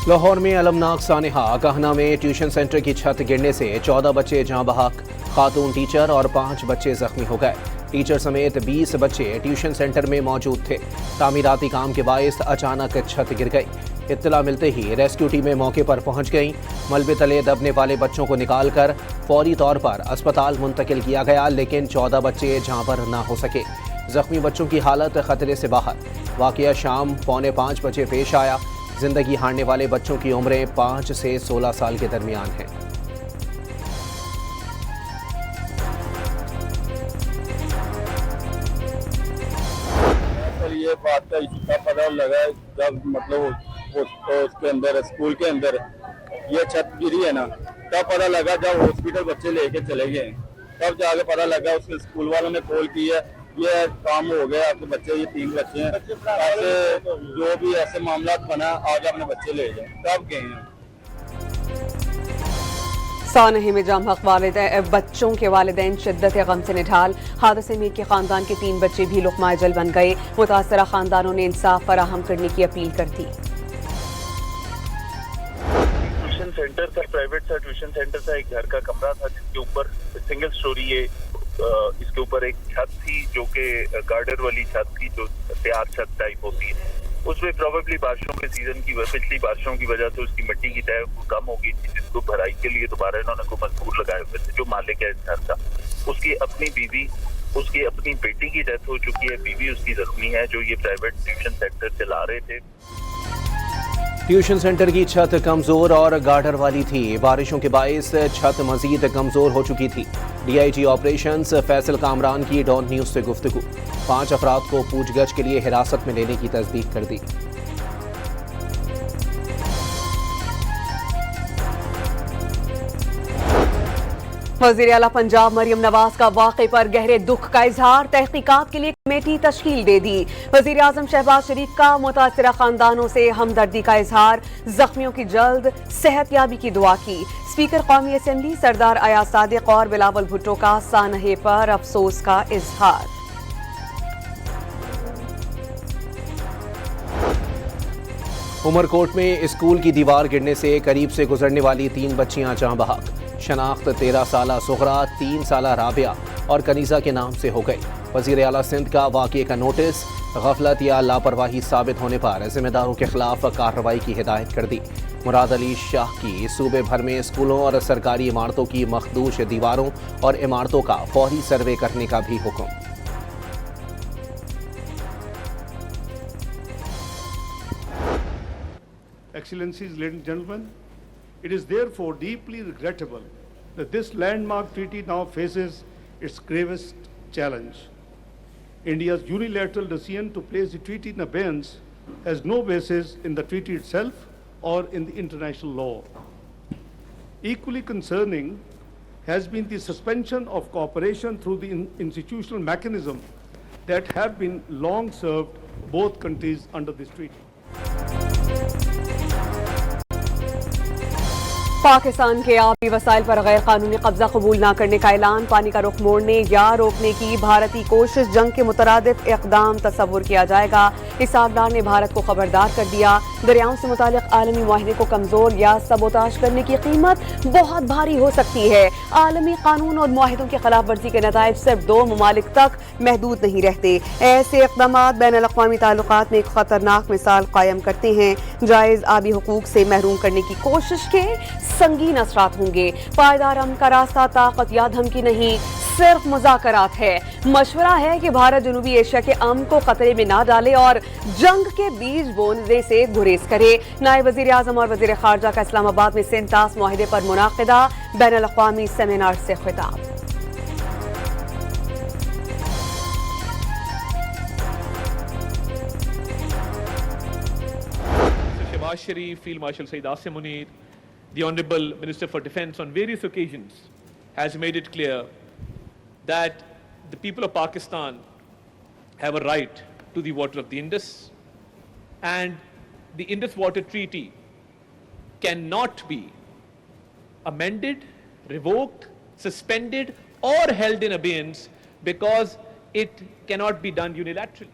لاہور میں المناک سانحہ کہنا میں ٹیوشن سینٹر کی چھت گرنے سے 14 بچے جاں بحق، خاتون ٹیچر اور 5 بچے زخمی ہو گئے۔ ٹیچر سمیت 20 بچے ٹیوشن سینٹر میں موجود تھے۔ تعمیراتی کام کے باعث اچانک چھت گر گئی۔ اطلاع ملتے ہی ریسکیو ٹیمیں موقع پر پہنچ گئیں۔ ملبے تلے دبنے والے بچوں کو نکال کر فوری طور پر اسپتال منتقل کیا گیا، لیکن 14 بچے جاں بحق نہ ہو سکے۔ زخمی بچوں کی حالت خطرے سے باہر۔ واقعہ شام 4:45 بجے پیش آیا۔ زندگی ہارنے والے بچوں کی عمریں 5 سے 16 سال کے درمیان ہیں۔ یہ بات کا اس کا پتہ لگا جب اس کے اندر اسکول کے اندر یہ چھت گری ہے نا، تب پتہ لگا جب ہاسپٹل بچے لے کے چلے گئے، تب جا کے پتہ لگا اس کے اسکول والوں نے کال کی ہے یہ کام ہو گیا، آپ کے بچے یہ 3 بچے ہیں، ایسے جو بھی ایسے معاملات بنا آج اپنے بچے لے جائیں، تب گئے ہیں۔ سانحے میں جاں بحق بچوں کے والدین شدت غم سے نڈھال۔ حادثے میں ایک کے خاندان کے 3 بچے بھی لقمہ اجل بن گئے۔ متاثرہ خاندانوں نے انصاف فراہم کرنے کی اپیل کر دی۔ ٹیوشن سینٹر تھا، پرائیویٹ تھا، ٹیوشن سینٹر تھا، ایک گھر کا کمرہ تھا جس کے اوپر سنگل سٹوری ہے، اس کے اوپر ایک چھت تھی جو کہ گارڈر والی چھت تھی جو تیار چھت ٹائپ ہوتی ہے۔ اس میں پروبیبلی بارشوں کے سیزن کی پچھلی بارشوں کی وجہ سے اس کی مٹی کی تہ کم ہو گئی تھی، جس کو بھرائی کے لیے دوبارہ انہوں نے کوئی مزدور لگائے ہوئے تھے۔ جو مالک ہے اس گھر کا، اس کی اپنی بیوی، اس کی اپنی بیٹی کی ڈیتھ ہو چکی ہے، بیوی اس کی زخمی ہے، جو یہ پرائیویٹ ٹیوشن سینٹر چلا رہے تھے۔ ٹیوشن سینٹر کی چھت کمزور اور گارڈر والی تھی۔ بارشوں کے باعث چھت مزید کمزور ہو چکی تھی۔ D I G operations Faisal Kamran کی ڈان نیوز سے گفتگو۔ 5 افراد کو پوچھ گچھ کے لیے حراست میں لینے کی تصدیق کر دی۔ وزیر اعلیٰ پنجاب مریم نواز کا واقعے پر گہرے دکھ کا اظہار۔ تحقیقات کے لیے کمیٹی تشکیل دے دی۔ وزیر اعظم شہباز شریف کا متاثرہ خاندانوں سے ہمدردی کا اظہار۔ زخمیوں کی جلد صحت یابی کی دعا کی۔ اسپیکر قومی اسمبلی سردار ایاز صادق اور بلاول بھٹو کا سانحے پر افسوس کا اظہار۔ عمرکوٹ میں اسکول کی دیوار گرنے سے قریب سے گزرنے والی 3 بچیاں جاں بحق۔ شناخت 13 سالہ سغرا، 3 سالہ رابعہ اور کنیزہ کے نام سے ہو گئی۔ وزیر اعلیٰ سندھ کا واقعے کا نوٹس۔ غفلت یا لاپرواہی ثابت ہونے پر ذمہ داروں کے خلاف کارروائی کی ہدایت کر دی۔ مراد علی شاہ کی صوبے بھر میں اسکولوں اور سرکاری عمارتوں کی مخدوش دیواروں اور عمارتوں کا فوری سروے کرنے کا بھی حکم۔ Excellencies, ladies and gentlemen, it is therefore deeply regrettable that this landmark treaty now faces its gravest challenge. India's unilateral decision to place the treaty in abeyance has no basis in the treaty itself or in the international law. Equally concerning has been the suspension of cooperation through the institutional mechanism that have been long served both countries under this treaty. Pakistan کے آبی وسائل پر غیر قانونی قبضہ قبول نہ کرنے کا اعلان۔ پانی کا رخ موڑنے یا روکنے کی بھارتی کوشش، جنگ کے مترادف اقدام تصور کیا جائے گا۔ حسابدار نے بھارت کو خبردار کر دیا، دریاؤں سے متعلق عالمی معاہدے کو کمزور یا سبوتاژ کرنے کی قیمت بہت بھاری ہو سکتی ہے۔ عالمی قانون اور معاہدوں کی خلاف ورزی کے نتائج صرف 2 ممالک تک محدود نہیں رہتے۔ ایسے اقدامات بین الاقوامی تعلقات میں ایک خطرناک مثال قائم کرتے ہیں۔ جائز آبی حقوق سے محروم کرنے کی کوشش کے سنگین اثرات ہوں گے۔ پائیدار امن کا راستہ طاقت یا دھمکی نہیں، صرف مذاکرات ہے۔ مشورہ ہے کہ بھارت جنوبی ایشیا کے امن کو خطرے میں نہ ڈالے اور جنگ کے بیج بونے سے گریز کرے۔ نائب وزیر اعظم اور وزیر خارجہ کا اسلام آباد میں سنٹاس معاہدے پر منعقدہ بین الاقوامی سیمینار سے خطاب۔ Shehbaz Sharif, Field Marshal Saeed Asim Munir, the Honorable Minister for Defence on various occasions has made it clear that the people of Pakistan have a right to the water of the Indus, and the Indus Water Treaty cannot be amended, revoked, suspended or held in abeyance because it cannot be done unilaterally.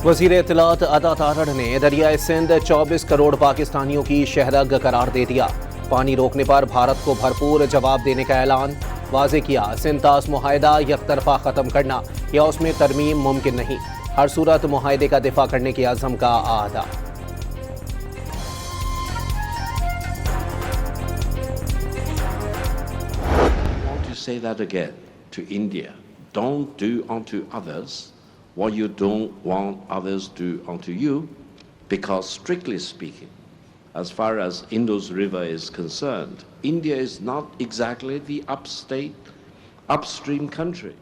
वजीर इत्तलात अता तारड़ ने दरियाए सिंध 24 करोड़ पाकिस्तानियों की शहरग करार दे दिया। पानी रोकने पर भारत को भरपूर जवाब देने का ऐलान। वाज़े किया सिंतास मुआहिदा यकतरफा ख़त्म करना या उसमें तरमीम मुमकिन नहीं। हर सूरत मुआहिदे का दिफा करने के अज़म का आदा। Say that again to India. Don't do unto others what you don't want others do unto you, because strictly speaking, as far as Indus River is concerned, India is not exactly the upstream country.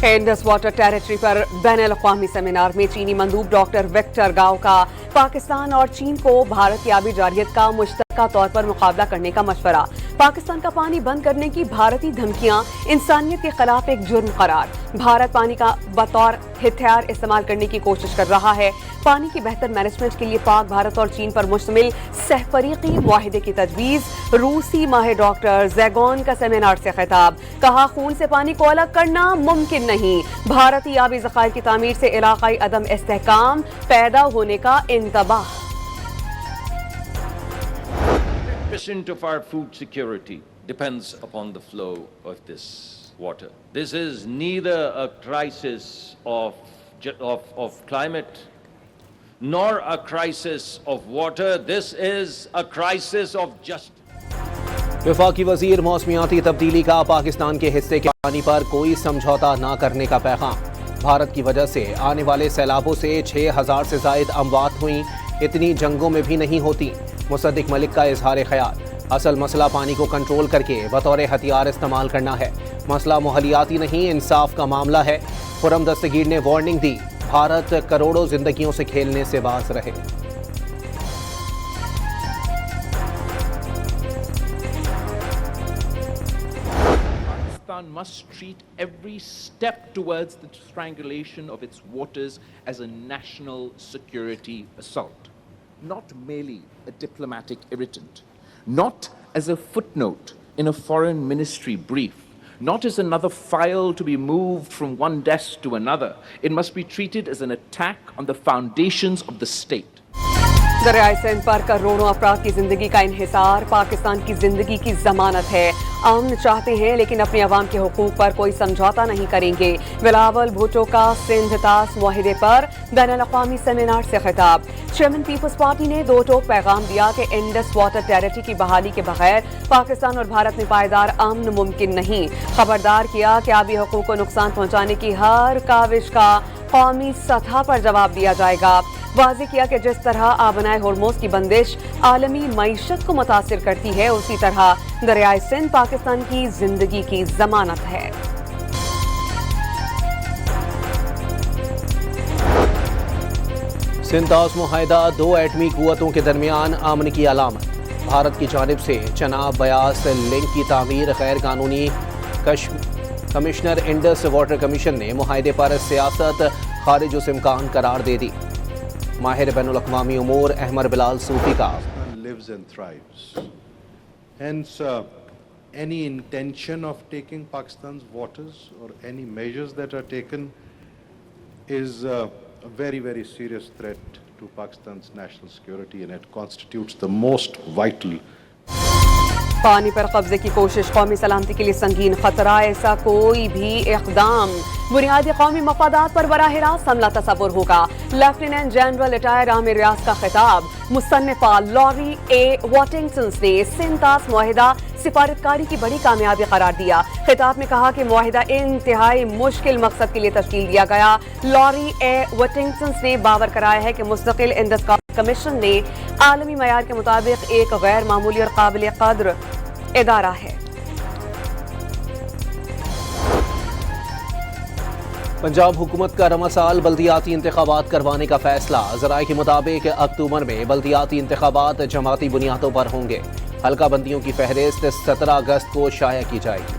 Indus water territory पर बैनुल-अक़वामी seminar में चीनी मंदूब doctor Victor गाओ का पाकिस्तान और चीन को भारत की आबी जारियत का मुश्तरका तौर पर मुकाबला करने का मशवरा। पाकिस्तान का पानी बंद करने की भारतीय धमकियां इंसानियत के खिलाफ एक जुर्म करार। भारत पानी का बतौर हथियार इस्तेमाल करने की कोशिश कर रहा है। पानी की बेहतर मैनेजमेंट के लिए पाक, भारत और चीन पर मुश्तमिल सहफरीकी मुआहिदे की तजवीज़। रूसी माहिर डॉक्टर ज़ैगॉन का सेमिनार से खिताब। कहा खून से पानी को अलग करना मुमकिन नहीं। भारतीय आबी ज़खायर की तामीर से इलाकाई अदम इस्तेहकाम पैदा होने का इंतबाह। 100% of our food security depends upon the flow of this water. This is neither a crisis of climate nor a crisis of water. This is a crisis of justice. वफाकी वजीर मौसमियाती तब्दीली का पाकिस्तान के हिस्से के पानी पर कोई समझौता न करने का पैगाम। भारत की वजह से आने वाले सैलाबों से 6000 से जायद अमवात हुई, इतनी जंगों में भी नहीं होती। मुसद्दिक मलिक का इजहार ख्याल। असल मसला पानी को कंट्रोल करके बतौर हथियार इस्तेमाल करना है। मसला मोहलियाती नहीं, इंसाफ का मामला है। खुर्रम दस्तगीर ने वार्निंग दी, भारत करोड़ों जिंदगियों से खेलने से बाज रहे। Pakistan must treat every step towards the strangulation of its waters as a national security assault, not merely a diplomatic irritant, not as a footnote in a foreign ministry brief, not as another file to be moved from one desk to another. It must be treated as an attack on the foundations of the state. दरियाए Sindh पर करोड़ों अफराद की जिंदगी का इन्हिसार पाकिस्तान की जिंदगी की जमानत है। अमन चाहते हैं लेकिन अपने अवाम के हुकूक पर कोई समझौता नहीं करेंगे। बिलावल भुट्टो का सिंध तास मुआहिदे पर बैनुल-अक़वामी सेमिनार से खिताब। चेयरमैन पीपल्स पार्टी ने दो टोक पैगाम दिया कि इंडस वाटर टेरिटरी की बहाली के बगैर पाकिस्तान और भारत में पायदार अमन मुमकिन नहीं। खबरदार किया कि आबी हुकूक को नुकसान पहुंचाने की हर काविश का कौमी सतह पर जवाब दिया जाएगा। वाज़े किया कि जिस तरह आबनाए होर्मुज़ की बंदिश आलमी मईशत को मुतासिर करती है, उसी तरह दरियाए सिंध पाकिस्तान की जिंदगी की जमानत है। सिंतास मुआहिदा दो एटमी कुव्वतों के दरमियान अमन की अलामत। भारत की जानिब से चनाब बयास लिंक की तामीर गैर कानूनी। कमिश्नर इंडस वाटर कमीशन ने मुआहिदे पर सियासत खारिज उस इम्कान करार दे दी। माहिर बैनुल-अक़वामी उमूर अहमद बिलाल सूफी का lives and thrives. Hence, any intention of taking Pakistan's waters or any measures that are taken is a very, very serious threat to Pakistan's national security, and it constitutes the most vital. पानी पर कब्जे की कोशिश कौमी सलामती के लिए संगीन खतरा। ऐसा कोई भी इक़दाम बुनियादी कौमी मफादात पर बराह रास्त हमला तस्वुर होगा। लेफ्टिनेंट जनरल रिटायर आमिर रियाज का खिताब। मुसन्निफा लॉरी ए वॉटिंगटन ने सिंतास मुआहिदा सिफारतकारी की बड़ी कामयाबी करार दिया। खिताब में कहा कि मुआहिदा इंतहाई मुश्किल मकसद के लिए तश्कील दिया गया। लॉरी ए वॉटिंगटन ने बावर कराया है कि मुस्तकिल इंडस कमीशन ने आलमी मयार के मुताबिक एक गैर मामूली और काबिल कद्र इदारा है। पंजाब हुकूमत का रमासाल बल्दियाती इंतखाबात करवाने का फैसला। ज़राए के मुताबिक अक्टूबर में बल्दियाती इंतखाबात जमाती बुनियादों पर होंगे। हल्का बंदियों की फहरिस्त 17 अगस्त को शाया की जाएगी।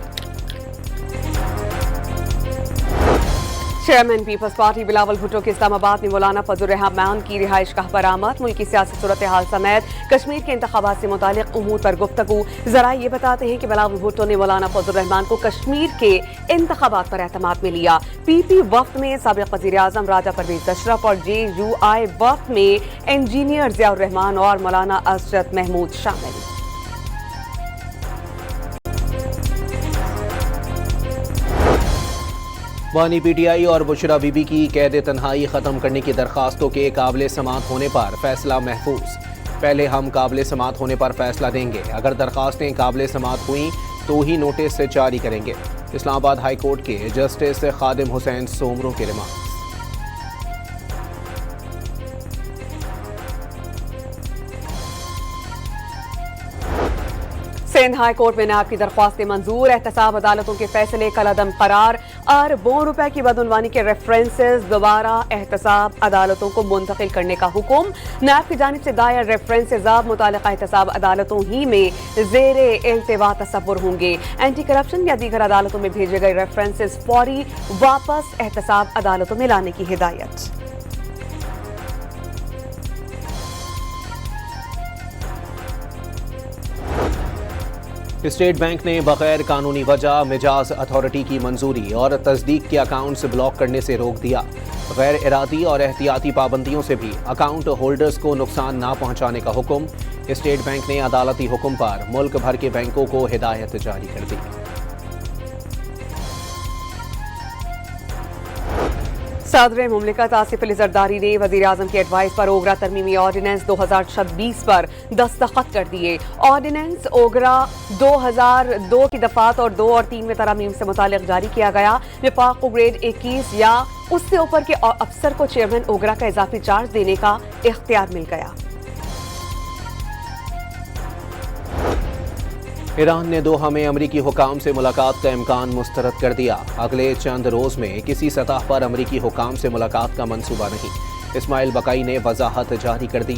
चेयरमैन पीपल्स पार्टी बिलावल भुट्टो के इस्लामाबाद में मौलाना फजल रहमान की रिहाइश गाह बरामद। मुल्की सियासी सूरत हाल समेत कश्मीर के इंतखाबात से मुतालिक उमूर पर गुफ्तगू। ज़राए ये बताते हैं कि बिलावल भुट्टो ने मौलाना फजल रहमान को कश्मीर के इंतखाबात पर एतमाद में लिया। पीपी वफ्द में साबिक़ वज़ीर आज़म राजा परवेज़ अशरफ और JUI वफ्द में इंजीनियर ज़ियाउर रहमान और मौलाना असरत महमूद शामिल। बानी PTI और बुशरा बीबी की कैद तन्हाई ख़त्म करने की दरख्वास्तों के काबिल समाअत होने पर फैसला महफूज। पहले हम काबिल समाअत होने पर फैसला देंगे। अगर दरख्वास्तें काबिल समाअत हुई तो ही नोटिस जारी करेंगे। इस्लामाबाद हाई कोर्ट के जस्टिस खादिम हुसैन सोमरो के रिमार्क। सिंध हाई कोर्ट में नायब की दरख्वास्तें मंजूर। एहतसाब अदालतों के फैसले कलअदम करार। अरबों रुपए की बदउनवानी के रेफरेंसेस दोबारा एहतसाब अदालतों को मुंतकिल करने का हुक्म। नायब की जानिब से दायर रेफरेंसेस अब मुतालिका एहतसाब अदालतों ही में ज़ेरे इल्तिवा तसव्वुर होंगे। एंटी करप्शन या दीगर अदालतों में भेजे गए रेफरेंसेस फौरी वापस एहतसाब अदालतों में लाने की हिदायत। स्टेट बैंक ने बगैर कानूनी वजह मिजाज अथॉरिटी की मंजूरी और तस्दीक के अकाउंट्स ब्लॉक करने से रोक दिया। गैर इरादी और एहतियाती पाबंदियों से भी अकाउंट होल्डर्स को नुकसान ना पहुंचाने का हुक्म। स्टेट बैंक ने अदालती हुक्म पर मुल्क भर के बैंकों को हिदायत जारी कर दी। सदर मुमलिकत आसिफ अली जरदारी ने वज़ीर आज़म की एडवाइस पर ओगरा तरमीमी ऑर्डिनेंस 2026 पर दस्तखत कर दिए। ऑर्डिनेंस ओगरा 2002 की दफात और 2 और 3 में तरमीम से मुतालिक जारी किया गया। विफाक को ग्रेड 21 या उससे ऊपर के अफसर को चेयरमैन ओगरा का इजाफी चार्ज देने का इख्तियार मिल गया। ईरान ने दोहा में अमरीकी हुकाम से मुलाकात का इम्कान मुस्तरद कर दिया। अगले चंद रोज़ में किसी सतह पर अमरीकी हुकाम से मुलाकात का मंसूबा नहीं। इस्माइल बकाई ने वजाहत जारी कर दी।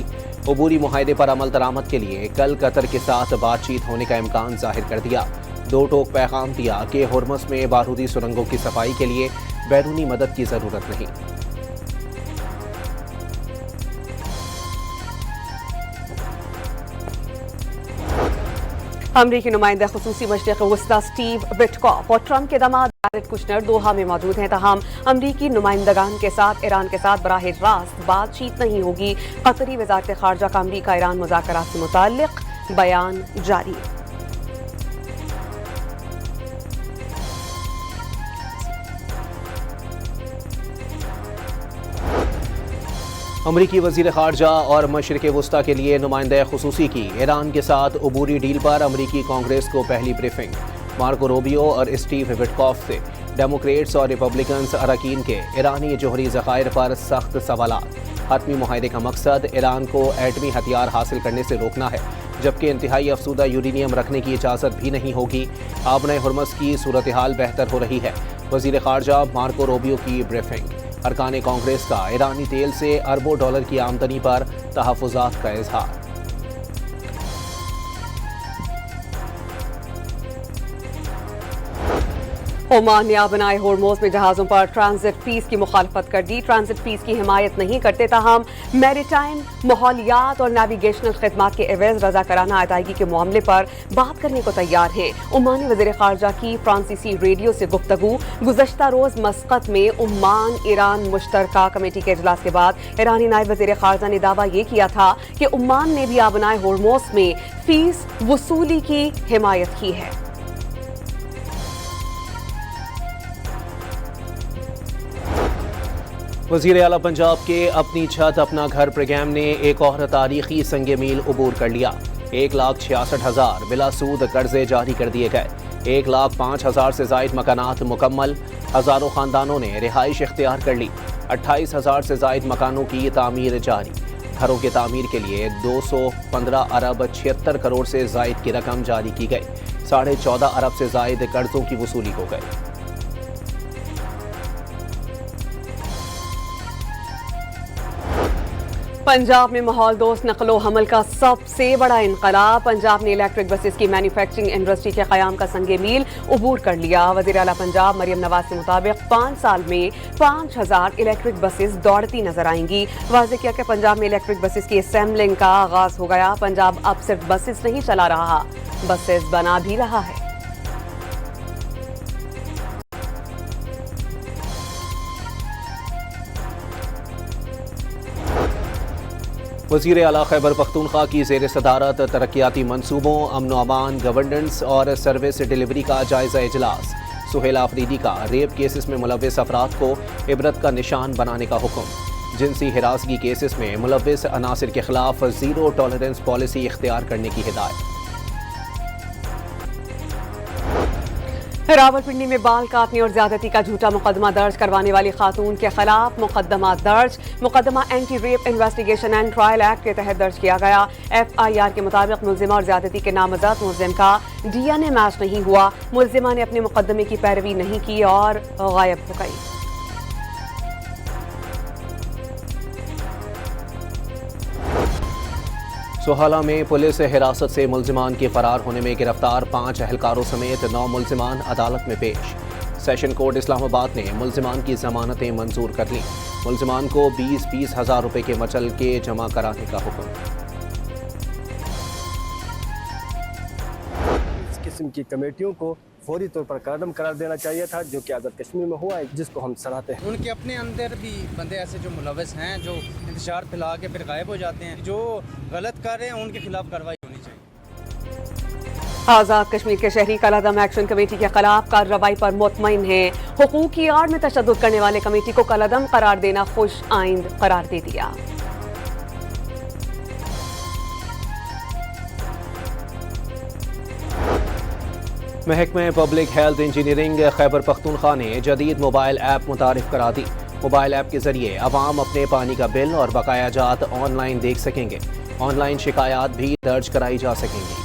अबूरी मुआहदे पर अमल दरामद के लिए कल कतर के साथ बातचीत होने का इम्कान जाहिर कर दिया। दो टोक पैगाम दिया कि हुर्मस में बारूदी सुरंगों की सफाई के लिए बैरूनी मदद की ज़रूरत नहीं। अमरीकी नुमाइंदा खुसूसी मशरिक़ वस्ता स्टीव विटकॉफ और ट्रंप के दामाद जैरेड कुशनर दोहा में मौजूद हैं। तमाम अमरीकी नुमाइंदगान के साथ ईरान के साथ बराह रास्त बातचीत नहीं होगी। कतरी वज़ारत ख़ारजा का अमरीका ईरान मुज़ाकरात से मुताल्लिक़ बयान जारी। अमरीकी वज़ीर ख़ारजा और मशरिक़ वस्ता के लिए नुमाइंदा खुसूसी की ईरान के साथ अबूरी डील पर अमरीकी कांग्रेस को पहली ब्रीफिंग। मार्को रूबियो और स्टीव विटकॉफ से डेमोक्रेट्स और रिपब्लिकन्स अरकान के ईरानी जोहरी ज़खायर पर सख्त सवालात। हतमी मुआहदे का मकसद ईरान को एटमी हथियार हासिल करने से रोकना है, जबकि इंतहाई अफसूदा यूरेनियम रखने की इजाज़त भी नहीं होगी। आबने हुर्मस की सूरत हाल बेहतर हो रही है। वज़ीर ख़ारजा मार्को रूबियो की ब्रीफिंग। अरकान कांग्रेस का ईरानी तेल से अरबों डॉलर की आमदनी पर तहफ़्फ़ुज़ात का इजहार। ओमान ने आबनाए होर्मुज़ में जहाज़ों पर ट्रांजिट फीस की मुखालफत कर दी। ट्रांजिट फीस की हिमायत नहीं करते, ताहम मैरीटाइम माहौलियात और नेविगेशनल खिदमात के एवज़ रज़ाकाराना अदायगी के मामले पर बात करने को तैयार हैं। ओमानी वज़ीर ख़ारजा की फ्रांसीसी रेडियो से गुफ्तगू। गुज़श्ता रोज़ मस्कत में ओमान ईरान मुश्तरका कमेटी के इजलास के बाद ईरानी नायब वज़ीर ख़ारजा ने दावा ये किया था कि ओमान ने भी आबनाए होर्मुज़ में फीस वसूली की हिमायत की है। वज़ीर आला पंजाब के अपनी छत अपना घर प्रोग्राम ने एक और तारीखी संग मील अबूर कर लिया। 1,66,000 बिलासूद कर्जे जारी कर दिए गए। 1,05,000 से जायद मकानात मुकम्मल। हज़ारों ख़ानदानों ने रिहाइश इख्तियार कर ली। 28,000 से जायद मकानों की तामीर जारी। घरों के तामीर के लिए 215 अरब 76 करोड़ से जायद की रकम जारी की गई। 14.5 अरब से जायद कर्जों की वसूली हो गई। पंजाब में माहौल दोस्त नकलो हमल का सबसे बड़ा इनकलाब। पंजाब ने इलेक्ट्रिक बसेस की मैन्युफैक्चरिंग इंडस्ट्री के क़याम का संगे मील उबूर कर लिया। वज़ीर आला पंजाब मरियम नवाज के मुताबिक 5 साल में 5000 इलेक्ट्रिक बसेस दौड़ती नजर आएंगी। वाज़े किया कि पंजाब में इलेक्ट्रिक बसेस की असेंबलिंग का आगाज हो गया। पंजाब अब सिर्फ बसेस नहीं चला रहा, बसेस बना भी रहा है। वज़ीर आला खैबर पख्तूनख्वा की ज़ेर सदारत तरक्याती मनसूबों, अमन व अमान, गवर्नेंस और सर्विस डिलीवरी का जायज़ा इजलास। सुहेल आफरीदी का रेप केसेस में मुलव्विस अफराद को इबरत का निशान बनाने का हुक्म। जिनसी हिरासगी केसेस में मुलव्विस अनासिर के खिलाफ ज़ीरो टॉलरेंस पॉलिसी इख्तियार करने की हिदायत। रावलपिंडी में बाल काटने और ज्यादती का झूठा मुकदमा दर्ज करवाने वाली खातून के खिलाफ मुकदमा दर्ज। मुकदमा anti rape investigation and trial act के तहत दर्ज किया गया। FIR के मुताबिक मुलजिमा और ज्यादती के नामजद मुलजिम का DNA मैच नहीं हुआ। मुलजिमा ने अपने मुकदमे की पैरवी नहीं की और गायब हो गई। सोहाला में पुलिस हिरासत से मुलजिमान के फरार होने में गिरफ्तार 5 अहलकारों समेत 9 मुलजिमान अदालत में पेश। सेशन कोर्ट इस्लामाबाद ने मुलजिमान की जमानतें मंजूर कर लीं। मुलजिमान को 20-20 हज़ार रुपये के मचल के जमा कराने का हुक्म। इस किस्म की कमेटियों को फौरी तौर पर कदम करार देना चाहिए था, जो कि आज़ाद कश्मीर में हुआ है, जिसको हम सराहते हैं। उनके अपने अंदर भी बंदे ऐसे जो मुलव्वस हैं, जो इंतशार फैला के फिर गायब हो जाते हैं, जो गलत कर रहे हैं उनके खिलाफ कार्रवाई होनी चाहिए। आज़ाद कश्मीर के शहरी कलादम एक्शन कमेटी के खिलाफ कार्रवाई पर मुतमईन है। हुकूक की आड़ में तशद्दुद करने वाले कमेटी को कलादम करार देना खुश आइंद करार दे दिया। महकमे public health engineering Khyber Pakhtunkhwa ने जदीद मोबाइल ऐप मुतारिफ करा दी। मोबाइल ऐप के जरिए अवाम अपने पानी का बिल और बकाया जात ऑनलाइन देख सकेंगे। ऑनलाइन शिकायत भी दर्ज कराई जा सकेंगी।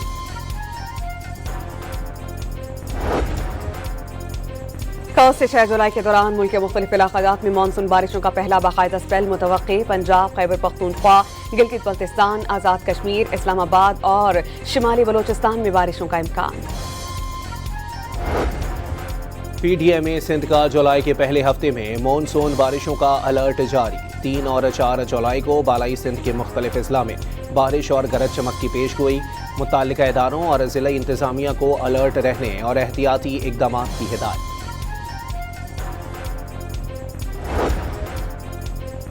कल से 6 जुलाई के दौरान मुल्क के मुख्तलिफ इलाक़ात में मानसून बारिशों का पहला बाकायदा स्पेल मुतवक्की। पंजाब, खैबर पख्तूनख्वा, गिलगित बल्तिस्तान, आज़ाद कश्मीर, इस्लामाबाद और शिमाली बलोचिस्तान में बारिशों का इम्कान। PDMA सिंध का जुलाई के पहले हफ्ते में मानसून बारिशों का अलर्ट जारी। 3 और 4 जुलाई को बालाई सिंध के मुख्तलिफ अजला में बारिश और गरज चमक की पेश गोई। मुत्तल्लिका इदारों और ज़िला इंतज़ामिया को अलर्ट रहने और एहतियाती इक़दाम की हिदायत।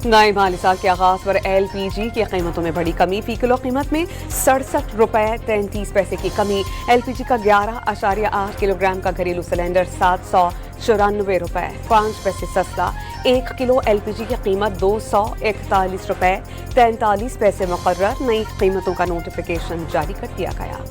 नए माली साल के आगाज पर LPG की कीमतों में बड़ी कमी। फी किलो कीमत में 67 रुपए 33 पैसे की कमी। LPG का 11.8 किलोग्राम का घरेलू सिलेंडर 794 रुपए 5 पैसे सस्ता। 1 किलो LPG की कीमत 241 रुपए 43 पैसे मुकर्रर। नई कीमतों का नोटिफिकेशन जारी कर दिया गया।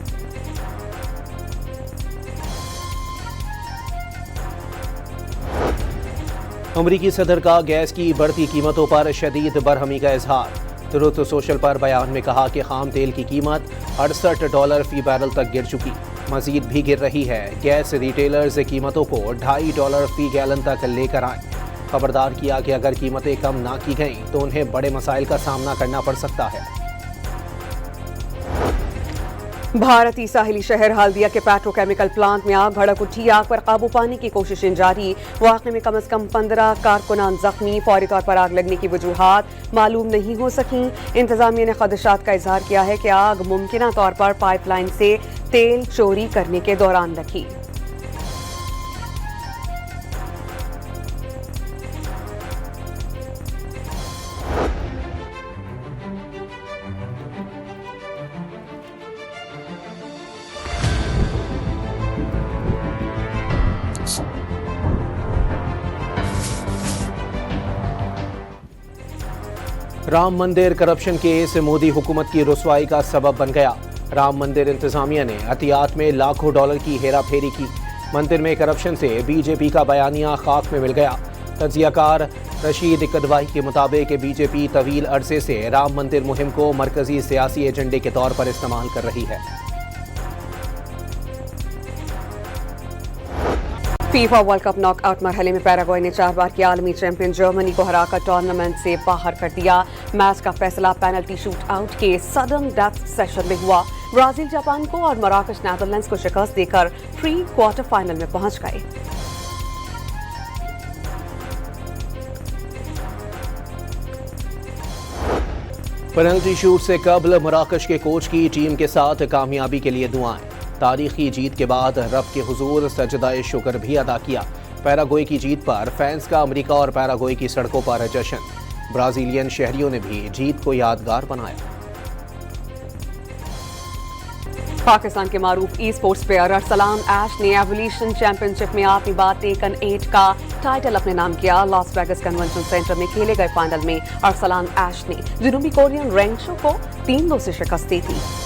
अमरीकी सदर का गैस की बढ़ती कीमतों पर शदीद बरहमी का इजहार। ट्रुथ सोशल पर बयान में कहा कि खाम तेल की कीमत $68 फी बैरल तक गिर चुकी, मजीद भी गिर रही है। गैस रिटेलर्स कीमतों को $2.5 फी गैलन तक लेकर आए। खबरदार किया कि अगर कीमतें कम ना की गईं तो उन्हें बड़े मसाइल का सामना करना पड़ सकता है। भारतीय साहिली शहर हल्दिया के पेट्रोकेमिकल प्लांट में आग भड़क उठी। आग पर काबू पाने की कोशिशें जारी। वाक़े में कम से कम 15 कारकुनान जख्मी। फौरी तौर पर आग लगने की वजूहात मालूम नहीं हो सकी। इंतजामिया ने खदशात का इजहार किया है कि आग मुमकिना तौर पर पाइपलाइन से तेल चोरी करने के दौरान लगी। राम मंदिर करप्शन केस मोदी हुकूमत की रुसवाई का सबब बन गया। राम मंदिर इंतजामिया ने अतियात में लाखों डॉलर की हेरा फेरी की। मंदिर में करप्शन से बीजेपी का बयानिया खाक में मिल गया। तज्जियाकार रशीद कदवाई के मुताबिक बीजेपी तवील अरसे से राम मंदिर मुहिम को मरकजी सियासी एजेंडे के तौर पर इस्तेमाल कर रही है। फीफा वर्ल्ड कप नॉकआउट मरहले में पैराग्वे ने 4 बार की आलमी चैंपियन जर्मनी को हराकर टूर्नामेंट से बाहर कर दिया। मैच का फैसला पेनल्टी शूट आउट के सडन डेथ सेशन में हुआ। ब्राजील जापान को और मराकश नेदरलैंड्स को शिकस्त देकर प्री क्वार्टर फाइनल में पहुंच गए। पेनल्टी शूट से कबल मराकश के कोच की टीम के साथ कामयाबी के लिए दुआएं। तारीखी जीत के बाद रब के हुजूर सजदाए शुक्र भी अदा किया। पैराग्वे की जीत पर फैंस का अमेरिका और पैराग्वे की सड़कों पर जश्न। ब्राजीलियन शहरियों ने भी जीत को यादगार बनाया। पाकिस्तान के मारूफ ई स्पोर्ट्स प्लेयर अरसलान ऐश ने एवोल्यूशन चैंपियनशिप में अपनी बात टेकन 8 का टाइटल अपने नाम किया। लॉस वेगस कन्वेंशन सेंटर में खेले गए फाइनल में अरसलान ऐश ने जनूबी कोरियन रेंगशो को 3-2 से शिकस्त दी थी।